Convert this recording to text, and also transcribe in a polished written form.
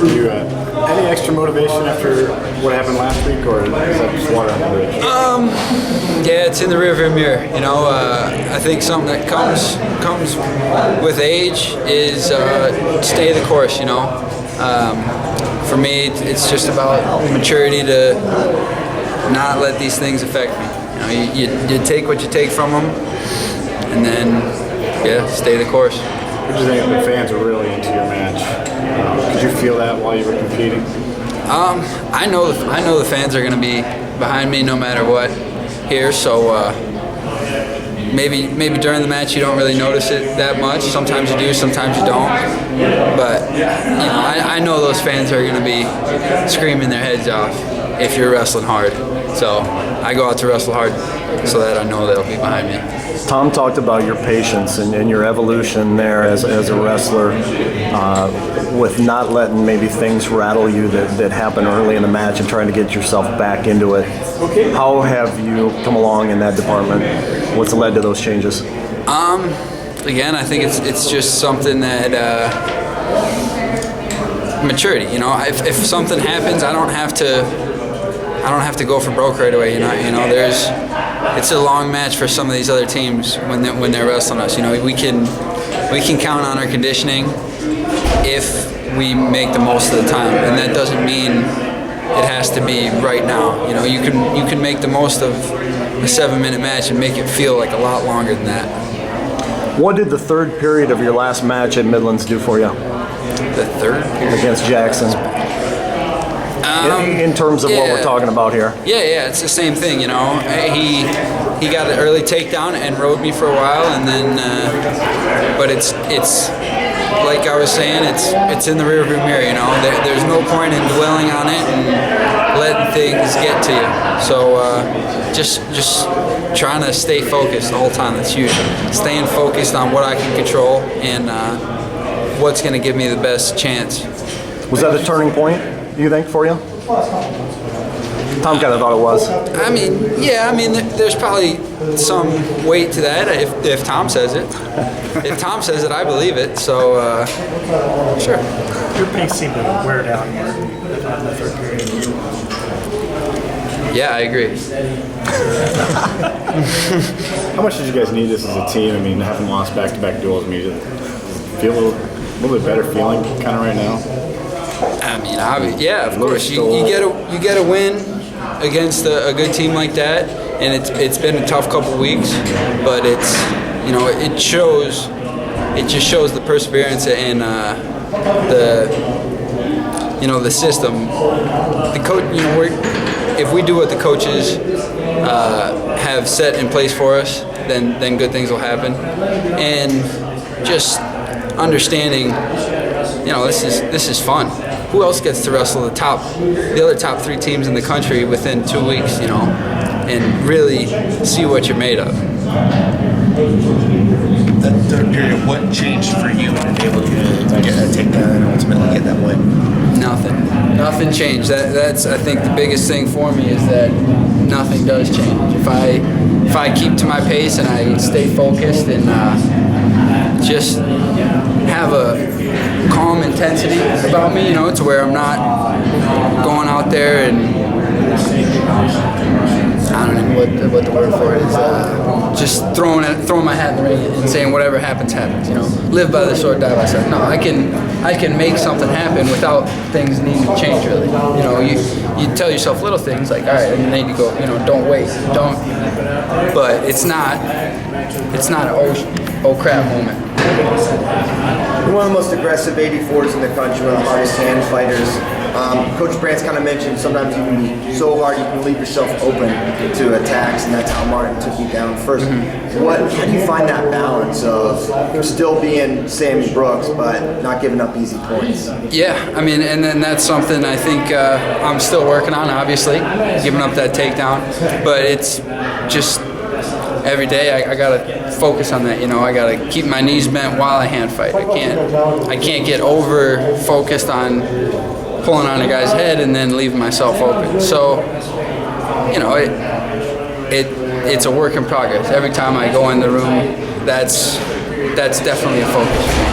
You any extra motivation after what happened last week, or is that just water under the bridge? Yeah, it's in the rearview mirror. I think something that comes with age is stay the course. For me, it's just about maturity to not let these things affect me. You take what you take from them, and then stay the course. What do you think the fans are really into your match? Did you feel that while you were competing? I know the fans are going to be behind me no matter what here. So maybe during the match you don't really notice it that much. Sometimes you do, sometimes you don't. But I know those fans are going to be screaming their heads off if you're wrestling hard. So I go out to wrestle hard so that I know they'll be behind me. Tom talked about your patience and your evolution there as a wrestler, with not letting maybe things rattle you that happen early in the match and trying to get yourself back into it. How have you come along in that department? What's led to those changes? Again, I think it's just something that maturity. If something happens, I don't have to go for broke right away. It's a long match for some of these other teams when they're wrestling us. We can count on our conditioning if we make the most of the time, and that doesn't mean it has to be right now. You can make the most of a 7-minute match and make it feel like a lot longer than that. What did the third period of your last match at Midlands do for you? The third period? Against Jackson. In terms of what we're talking about here. Yeah, it's the same thing, He got an early takedown and rode me for a while, and then, but it's like I was saying, it's in the rearview mirror, There's no point in dwelling on it and letting things get to you. So just trying to stay focused the whole time. That's huge. Staying focused on what I can control and what's going to give me the best chance. Was that a turning point, you think, for you? Tom kind of thought it was. There's probably some weight to that if Tom says it. If Tom says it, I believe it. So, sure. Your pace seemed to wear down here in the third period. Yeah, I agree. How much did you guys need this as a team? Having lost back-to-back duels, does it feel a little bit better feeling kind of right now? Yeah, of course. You get a win against a good team like that, and it's been a tough couple weeks, but it just shows the perseverance and the system. The coach, if we do what the coaches have set in place for us, then good things will happen, and just understanding, this is fun. Who else gets to wrestle the other top 3 teams in the country within 2 weeks, and really see what you're made of? That third period, what changed for you to be able to get that takedown and ultimately get that win? Nothing changed. That's I think the biggest thing for me is that nothing does change. If I keep to my pace and I stay focused and just have a calm intensity about me, to where I'm not going out there and I don't know what the word for it is. Just throwing my hat in the ring and saying whatever happens, happens. Live by the sword, die by the sword. No, I can make something happen without things needing to change. Really, you tell yourself little things like, all right, I need to go. Don't wait, don't. But it's not an oh crap moment. You're one of the most aggressive 84s in the country, one of the hardest hand fighters. Coach Brandt's kind of mentioned sometimes you can be so hard you can leave yourself open to attacks, and that's how Martin took you down first. How do you find that balance of still being Sammy Brooks but not giving up easy points? Yeah, and then that's something I think I'm still working on, obviously, giving up that takedown, but it's just every day I gotta focus on that. I gotta keep my knees bent while I hand fight. I can't get over focused on pulling on a guy's head and then leaving myself open. So, it's a work in progress. Every time I go in the room, that's definitely a focus for me.